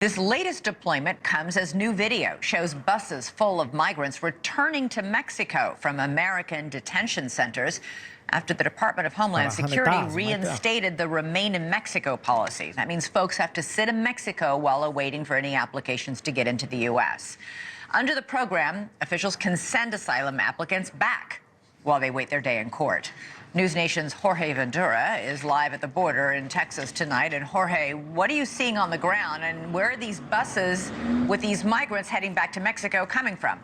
This latest deployment comes as new video shows buses full of migrants returning to Mexico from American detention centers after the Department of Homeland Security reinstated the Remain in Mexico policy. That means folks have to sit in Mexico while awaiting for any applications to get into the U.S. Under the program, officials can send asylum applicants back while they wait their day in court. News Nation's Jorge Ventura is live at the border in Texas tonight. And Jorge, what are you seeing on the ground, and where are these buses with these migrants heading back to Mexico coming from?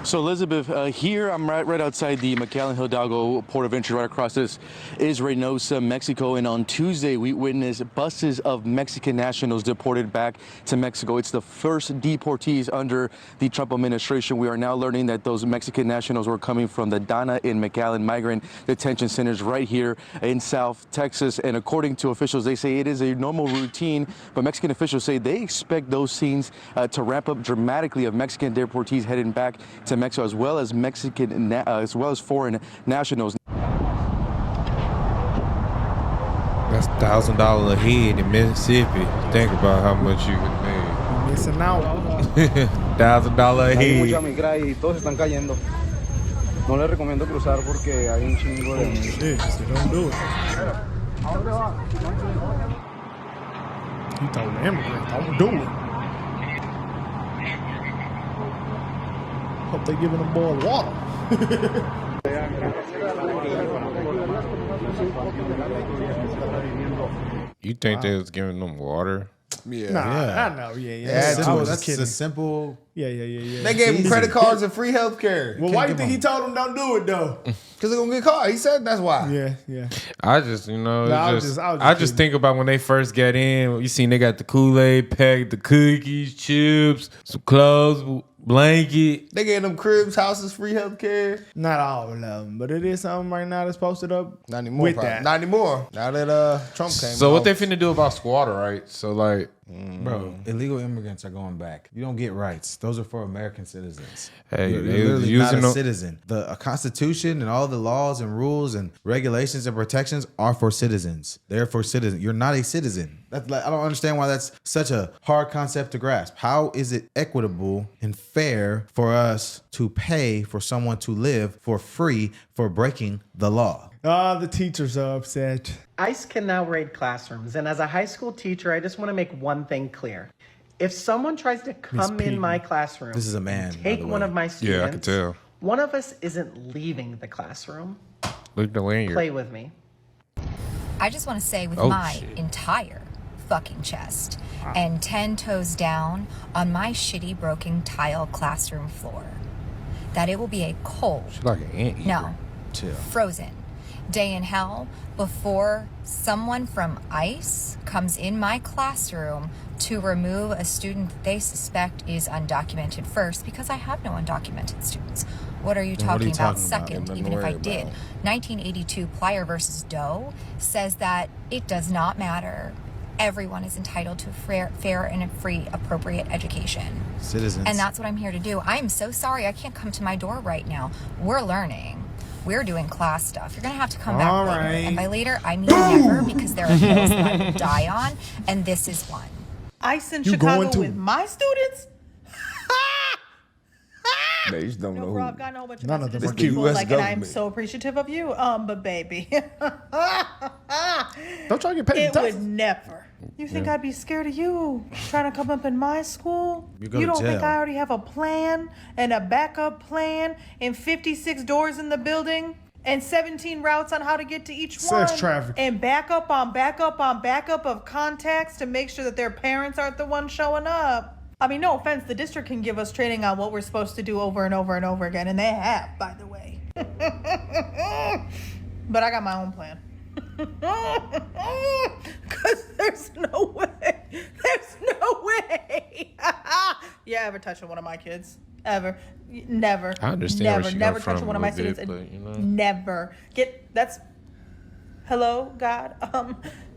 So Elizabeth, here I'm right outside the McAllen Hidalgo port of entry. Right across this is Reynosa, Mexico, and on Tuesday we witnessed buses of Mexican nationals deported back to Mexico. It's the first deportees under the Trump administration. We are now learning that those Mexican nationals were coming from the Donna and McAllen migrant detention centers right here in South Texas. And according to officials, they say it is a normal routine, but Mexican officials say they expect those scenes to ramp up dramatically of Mexican deportees heading back to Mexico, as well as foreign nationals. That's $1,000 a head in Mississippi. Think about how much you could pay. Missing out. $1,000 a head. Mucha migra y todos están cayendo. No les recomiendo cruzar porque hay un chingo de. Shit, so don't do it. He told the immigrants, don't do it. Hope they giving them boiled water. You think they was giving them water? Yeah. Nah, I know. Yeah. That's a simple. Yeah. They gave him credit cards and free health care. Well, why do you think he told them don't do it though? Because they're gonna get caught. He said that's why. Yeah. I just, I just think about when they first get in. You seen they got the Kool-Aid pack, the cookies, chips, some clothes, blanket. They gave them cribs, houses, free health care. Not all of them, but it is something right now that's posted up. Not anymore. Not anymore. Now that Trump came. So what they finna do about squatter rights? So like, bro, illegal immigrants are going back. You don't get rights. Those are for American citizens. Hey, you're literally not a citizen. The Constitution and all the laws and rules and regulations and protections are for citizens. They're for citizens. You're not a citizen. That's like, I don't understand why that's such a hard concept to grasp. How is it equitable and fair for us to pay for someone to live for free for breaking the law? The teachers are upset. ICE can now raid classrooms, and as a high school teacher, I just want to make one thing clear. If someone tries to come in my classroom, this is a man, take one of my students, yeah, I can tell. One of us isn't leaving the classroom. Look the lanyard. Play with me. I just want to say with my entire fucking chest and 10 toes down on my shitty broken tile classroom floor that it will be a cold, she's like an ant eater. frozen day in hell before someone from ICE comes in my classroom to remove a student that they suspect is undocumented first, because I have no undocumented students. What are you talking about? Second, even if I did. 1982 Plyer versus Doe says that it does not matter. Everyone is entitled to a fair and a free, appropriate education. Citizens. And that's what I'm here to do. I am so sorry I can't come to my door right now. We're learning. We're doing class stuff. You're going to have to come back later. And by later, I mean never, because there are hills that I will die on, and this is one. ICE in Chicago with my students? They just don't know. Bro, I've gotten a whole bunch of None of messages them from are people US like, and government. I'm so appreciative of you. But baby, Don't try to get paid. it would never. You think I'd be scared of you trying to come up in my school? You go You to don't think jail. I already have a plan and a backup plan and 56 doors in the building and 17 routes on how to get to each one? Sex trafficking. And backup on backup on backup of contacts to make sure that their parents aren't the ones showing up. I mean, no offense, the district can give us training on what we're supposed to do over and over and over again, and they have, by the way. But I got my own plan. Because there's no way. There's no way. You ever touching one of my kids? Ever. Never. I understand where she Never come from touching one of my with it, students. but, you know. Never. That's... Hello, God?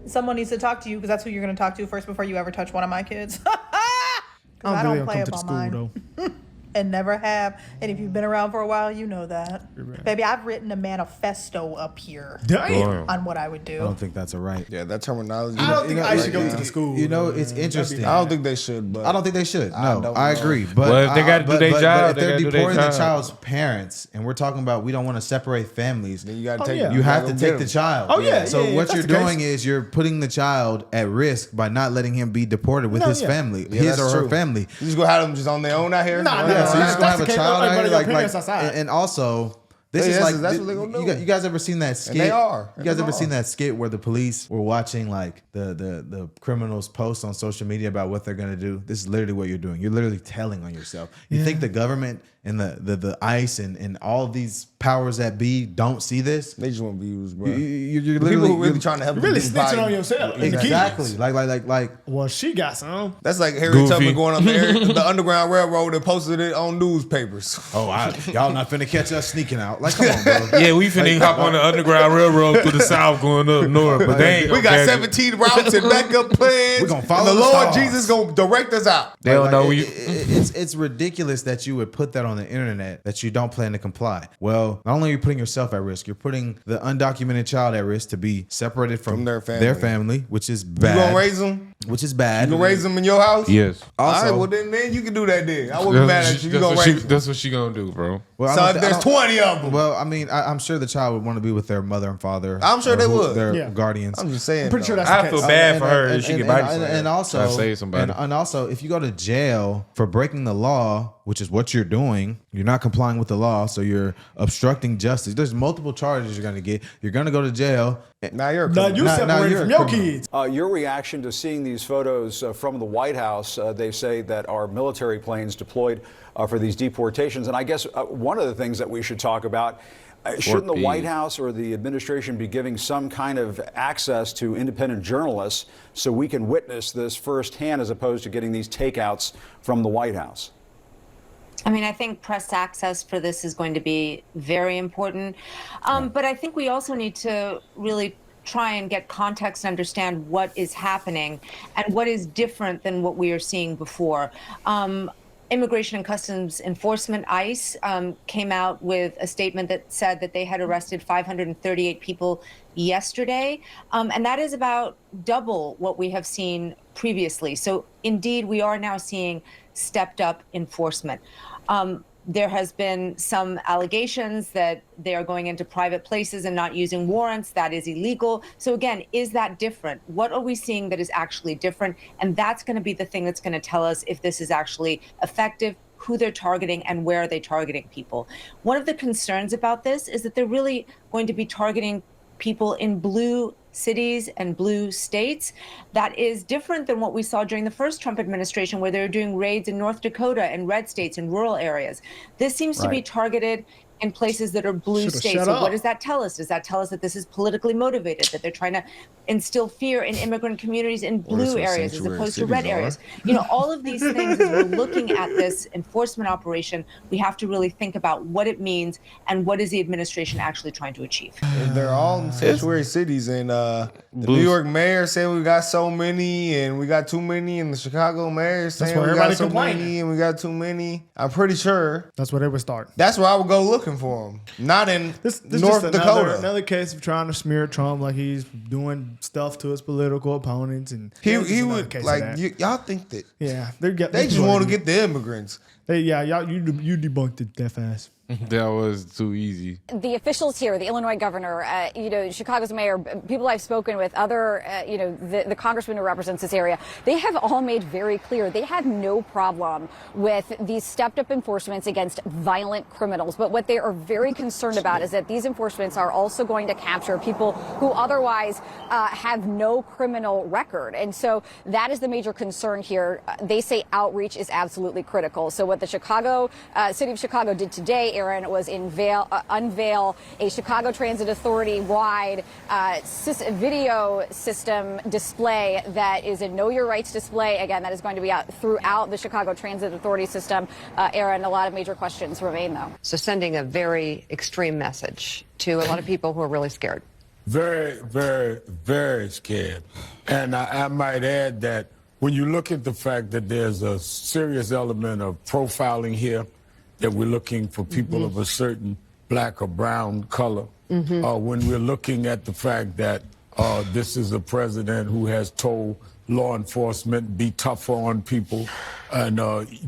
Someone needs to talk to you, because that's who you're going to talk to first before you ever touch one of my kids. I don't play about mine. and never have. And if you've been around for a while, you know that. Baby, I've written a manifesto up here on what I would do. I don't think that's a right. Yeah, that terminology. I don't think I should go to the school. You know, it's interesting. I don't think they should, but I don't think they should. No, I agree. But Well, if they gotta do their job, if they they're gotta do their deporting the job. child's parents, and we're talking about we don't want to separate families, then you got to Oh, take. yeah. you have to gotta take go the get 'em. child. Oh, yeah, So yeah, what that's you're the case. doing is you're putting the child at risk by not letting him be deported with No, his yeah. family, Yeah, his that's or her true. family. You just gonna have them just on their own out here? Nah, Yeah, so you're that's just gonna have the a case. child Like, out here, your parents outside. and also. This Yeah, is that's- like that's what they gonna do. You guys ever seen that skit? And they are. You guys They ever are. seen that skit where the police were watching like the criminals post on social media about what they're gonna do? This is literally what you're doing. You're literally telling on yourself. You think the government and the ICE and all of these powers that be don't see this? They just want views, bro. You're The people literally who really trying to help You're really them snitching fight. on yourself. and the kids. exactly like. Well, she got some. That's like Harry Goofy. Tubman going up there, the Underground Railroad and posted it on newspapers. Y'all not finna catch us sneaking out. Like, come on, bro. Yeah, we finna hop on the Underground Railroad through the South going up north, but they ain't We gonna got catch it. 17 routes and backup plans. We gonna follow and the the Lord stars. Jesus gonna direct us out. They don't know we. It's ridiculous that you would put that on the internet that you don't plan to comply. Well, not only are you putting yourself at risk, you're putting the undocumented child at risk to be separated from their family. which is You bad. gonna raise them? Which is bad. You gonna raise them in your house? Yes. All right, Also- well then you can do that then. I won't be mad at you. You gonna raise them. That's what she gonna do, bro. Well, I So don't if thi- I there's don't- 20 of them. Well, I mean, I'm sure the child would want to be with their mother and father. I'm sure or they would. Their Yeah. guardians. I'm just saying. I'm pretty sure though. that's I the feel case. bad for her. She get body slammed. and also, Try to save somebody. and also, if you go to jail for breaking the law, which is what you're doing, you're not complying with the law, so you're obstructing justice. There's multiple charges you're gonna get. You're gonna go to jail. Now you're a Now criminal. you Now separated you're from a your criminal. kids. Your reaction to seeing these photos from the White House, they say that are military planes deployed for these deportations. And I guess one of the things that we should talk about, shouldn't the White House or the administration be giving some kind of access to independent journalists so we can witness this firsthand as opposed to getting these takeouts from the White House? I mean, I think press access for this is going to be very important. But I think we also need to really try and get context and understand what is happening and what is different than what we are seeing before. Immigration and Customs Enforcement, ICE, came out with a statement that said that they had arrested 538 people yesterday. And that is about double what we have seen previously. So indeed, we are now seeing stepped up enforcement. There has been some allegations that they are going into private places and not using warrants. That is illegal. So again, is that different? What are we seeing that is actually different? And that's going to be the thing that's going to tell us if this is actually effective, who they're targeting, and where are they targeting people. One of the concerns about this is that they're really going to be targeting people in blue cities and blue states. That is different than what we saw during the first Trump administration, where they were doing raids in North Dakota and red states and rural areas. This seems to be targeted in places that are blue Should've states. shut So up. what does that tell us? Does that tell us that this is politically motivated, that they're trying to instill fear in immigrant communities in blue areas as opposed to red areas? You know, all of these things, as we're looking at this enforcement operation, we have to really think about what it means and what is the administration actually trying to achieve. They're all in sanctuary cities, and the New York mayor said we got so many, and we got too many, and the Chicago mayor is saying why we got everybody so complaining. many, and we got too many. I'm pretty sure That's where they would start. that's where I would go looking for them, not in This North just Dakota. Another case of trying to smear Trump like he's doing stuff to his political opponents, and He this is another would case of like that. y'all think that they just want to get the immigrants. y'all you debunked it that fast. That was too easy. The officials here, the Illinois governor, Chicago's mayor, people I've spoken with, other, the congressman who represents this area, they have all made very clear they have no problem with these stepped up enforcements against violent criminals. But what they are very concerned about is that these enforcements are also going to capture people who otherwise have no criminal record. And so that is the major concern here. They say outreach is absolutely critical. So what the city of Chicago did today, Aaron, was unveil a Chicago Transit Authority-wide video system display that is a Know Your Rights display. Again, that is going to be out throughout the Chicago Transit Authority system. Aaron, a lot of major questions remain, though. So sending a very extreme message to a lot of people who are really scared. Very, very, very scared. And I might add that when you look at the fact that there's a serious element of profiling here, that we're looking for people of a certain black or brown color. When we're looking at the fact that this is a president who has told law enforcement be tougher on people and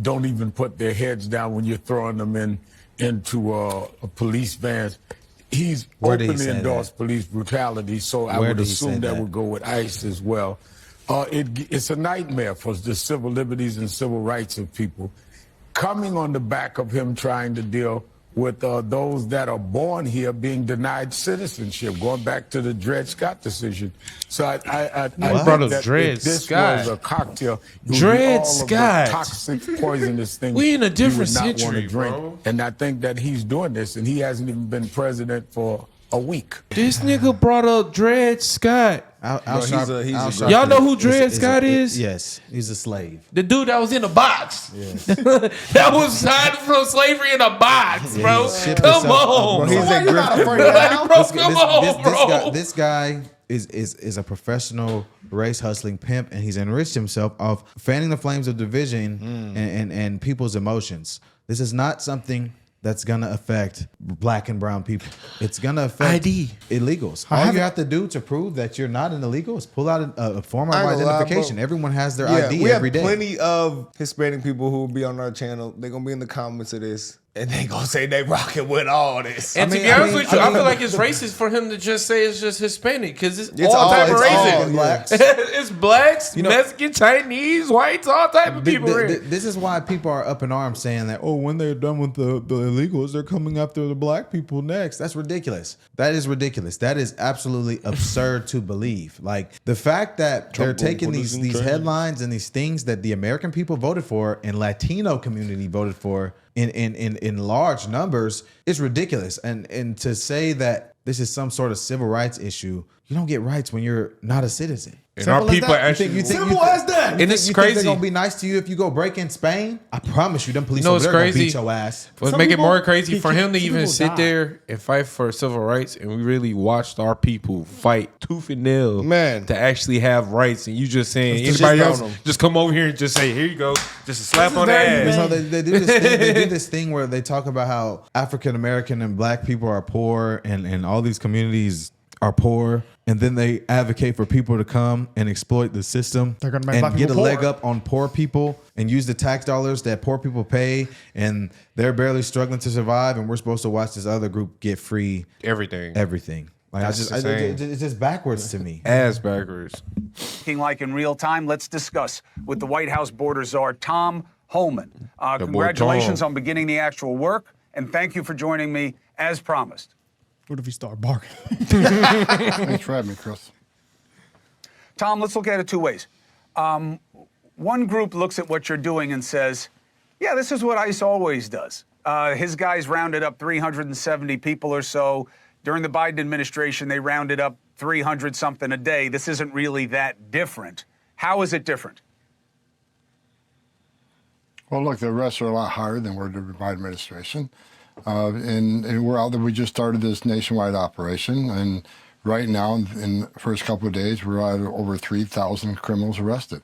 don't even put their heads down when you're throwing them into police vans. He's openly endorsed police brutality, so I would assume that would go with ICE as well. It's a nightmare for the civil liberties and civil rights of people. Coming on the back of him trying to deal with those that are born here being denied citizenship, going back to the Dred Scott decision. So I brought think up that Dred if this Scott. was a cocktail, it would Dred be all Scott. of the toxic, poisonous things We in a different you would not want century, to drink. bro. And I think that he's doing this, and he hasn't even been president for a week. This nigga brought up Dred Scott. Y'all know who Dred Scott is? Yes, he's a slave. The dude that was in a box. Yes. That was tied from slavery in a box, bro. Come on. He's Why a you not grifter. afraid now? Bro, come on, bro. This guy is a professional race hustling pimp, and he's enriched himself off fanning the flames of division and people's emotions. This is not something that's gonna affect black and brown people. It's gonna affect illegals. All you have to do to prove that you're not an illegal is pull out a form of identification. Everyone has their ID we every have day. plenty of Hispanic people who will be on our channel. They're gonna be in the comments of this, and they gonna say they rocking with all this. And to be honest with you, I feel like it's racist for him to just say it's just Hispanic because it's all type of races. Blacks. It's blacks, Mexican, Chinese, whites, all type of people. This is why people are up in arms saying that, oh, when they're done with the illegals, they're coming after the black people next. That's ridiculous. That is ridiculous. That is absolutely absurd to believe. Like the fact that they're taking these headlines and these things that the American people voted for and Latino community voted for in large numbers is ridiculous. And to say that this is some sort of civil rights issue, you don't get rights when you're not a citizen. And our people actually simple as that. And it's you crazy. think they're gonna be nice to you if you go break in Spain? I promise you, them police No, over it's there gonna crazy. beat your ass. What's make it more crazy for him to even sit there and fight for civil rights, and we really watched our people fight tooth and nail, to actually have rights, and you just saying anybody else just come over here and just say, here you go, just a slap on the ass. So they do this thing, they do this thing where they talk about how African American and black people are poor, and all these communities are poor, and then they advocate for people to come and exploit the system and get a leg up on poor people and use the tax dollars that poor people pay, and they're barely struggling to survive, and we're supposed to watch this other group get free everything. Like it's just backwards to me. Ass backwards. Like in real time, let's discuss with the White House border czar, Tom Homan. Congratulations on beginning the actual work, and thank you for joining me as promised. What if he start barking? Thanks for having me, Chris. Tom, let's look at it two ways. One group looks at what you're doing and says, yeah, this is what ICE always does. His guys rounded up 370 people or so. During the Biden administration, they rounded up 300 something a day. This isn't really that different. How is it different? Well, look, the arrests are a lot higher than were during the Biden administration. And we're out there. We just started this nationwide operation, and right now, in the first couple of days, we're at over 3,000 criminals arrested.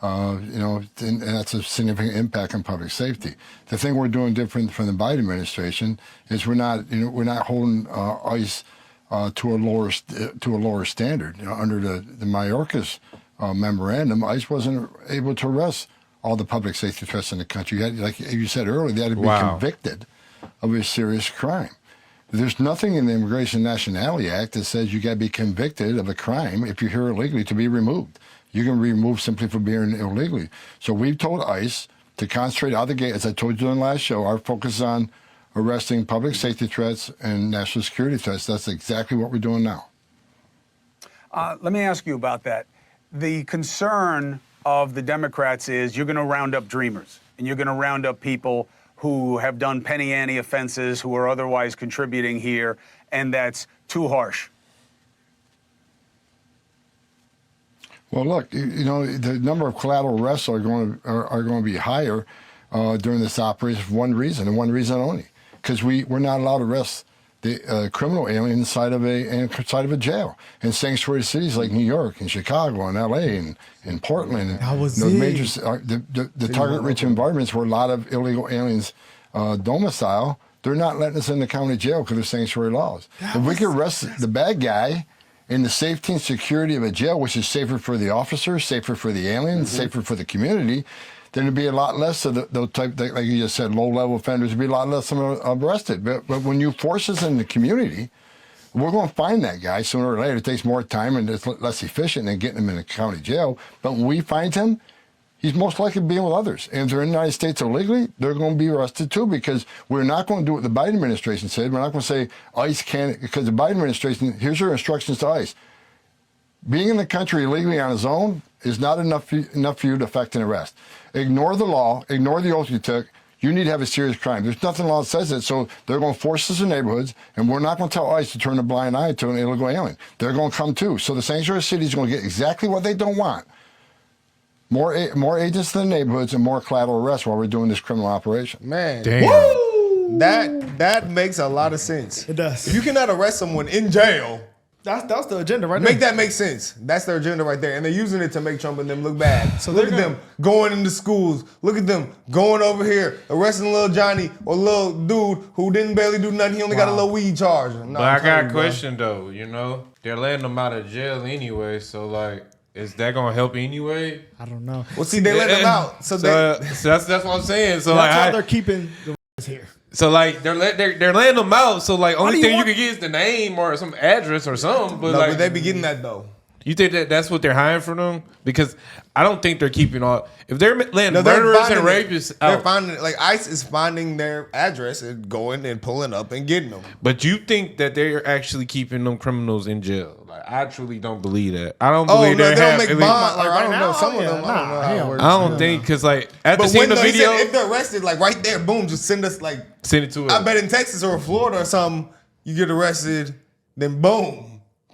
And that's a significant impact on public safety. The thing we're doing different from the Biden administration is we're not holding ICE to a lower standard. Under the Mayorkas memorandum, ICE wasn't able to arrest all the public safety threats in the country. Like you said earlier, they had to be convicted of a serious crime. There's nothing in the Immigration and Nationality Act that says you got to be convicted of a crime if you're here illegally to be removed. You can be removed simply for being illegally. So we've told ICE to concentrate out the gate. As I told you in the last show, our focus is on arresting public safety threats and national security threats. That's exactly what we're doing now. Let me ask you about that. The concern of the Democrats is you're going to round up dreamers, and you're going to round up people who have done penny ante offenses, who are otherwise contributing here, and that's too harsh. Well, look, the number of collateral arrests are going to be higher during this operation for one reason, and one reason only, because we're not allowed to arrest the criminal alien inside of a jail in sanctuary cities like New York and Chicago and L.A. and Portland. The target-rich environments where a lot of illegal aliens domicile, they're not letting us in the county jail because of sanctuary laws. If we could arrest the bad guy in the safety and security of a jail, which is safer for the officers, safer for the aliens, safer for the community, then there'd be a lot less of those type, like you just said, low-level offenders. There'd be a lot less of them arrested. But when you force us in the community, we're going to find that guy sooner or later. It takes more time and it's less efficient than getting him in a county jail. But when we find him, he's most likely being with others. And if they're in the United States illegally, they're going to be arrested too, because we're not going to do what the Biden administration said. We're not going to say ICE can't, because the Biden administration, here's your instructions to ICE. Being in the country illegally on his own is not enough for you to effect an arrest. Ignore the law, ignore the oath you took. You need to have a serious crime. There's nothing in the law that says it, so they're going to force us in neighborhoods, and we're not going to tell ICE to turn a blind eye to an illegal alien. They're going to come too. So the sanctuary cities are going to get exactly what they don't want. More agents in the neighborhoods and more collateral arrests while we're doing this criminal operation. Man, damn. Woo! That makes a lot of sense. It does. If you cannot arrest someone in jail, that's the agenda right now. Make that make sense. That's their agenda right there. And they're using it to make Trump and them look bad. So look at them going into schools. Look at them going over here, arresting little Johnny or little dude who didn't barely do nothing. He only got a little weed charge. But I got a question though, they're letting them out of jail anyway, so like, is that gonna help anyway? I don't know. Well, see, they let them out. So that's what I'm saying. So that's like, how they're keeping the here. So like they're letting them out. So like only thing you can get is the name or some address or something. But but they be getting that though. You think that's what they're hiring for them? Because I don't think they're keeping all. If they're letting murderers and rapists out, they're finding like ICE is finding their address and going and pulling up and getting them. But you think that they're actually keeping them criminals in jail? Like I truly don't believe that. I don't believe they don't make illegal- bond. Like, Right I don't now? know. Some Oh, of yeah, them. I don't know nah, how it hell works. I don't think because like after But seeing the he video, said if they're arrested, like right there, boom, just send us like. send it to us. I bet in Texas or Florida or something, you get arrested, then boom,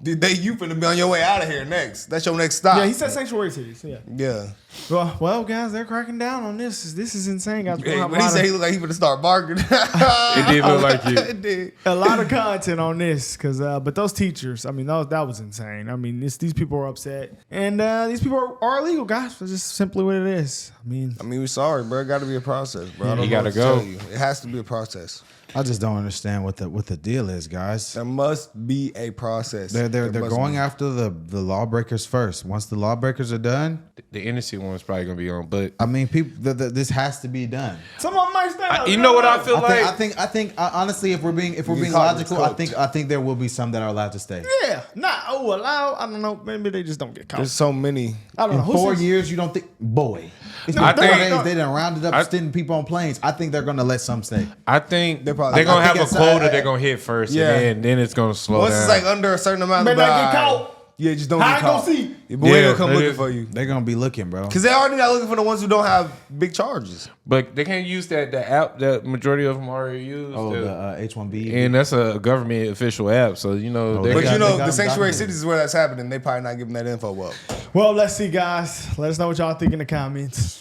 you finna be on your way out of here next. That's your next stop. Yeah, he said sanctuary cities. Yeah. Yeah. Well, guys, they're cracking down on this. This is insane, guys. Hey, when he said he looked like he finna start barking. It did look like it. It did. A lot of content on this, but those teachers, I mean, that was insane. I mean, these people are upset, and these people are illegal, guys. That's just simply what it is. I mean, we're sorry, bro. It got to be a process, bro. I don't You know gotta what to go. tell you. It has to be a process. I just don't understand what the deal is, guys. There must be a process. They're There must going be. after the lawbreakers first. Once the lawbreakers are done, the innocent one's probably gonna be on. But I mean, people, this has to be done. some of them might stand. you know what I feel like? I think honestly, if we're being caught, logical, it's I think there will be some that are allowed to stay. Yeah, not allowed. I don't know. Maybe they just don't get caught. There's so many. I don't know. In Who 4 says- years, you don't think, boy? It's I been 4 think- days. They done rounded up, sending people on planes. I think they're gonna let some stay. I think they're probably- gonna I have think a it's- quota they're gonna hit first, Yeah. and then it's gonna slow Once down. it's like under a certain amount May of not get caught. Yeah, just don't How get I gonna caught. see? Your boy Yeah, gonna come it looking is. for you. They're gonna be looking, bro. Because they already not looking for the ones who don't have big charges. But they can't use the app that majority of them already use. Oh, the H-1B, and that's a government official app, so they But got- you they know, got the them sanctuary documented. cities is where that's happening. They probably not giving that info up. Well, let's see, guys. Let us know what y'all think in the comments.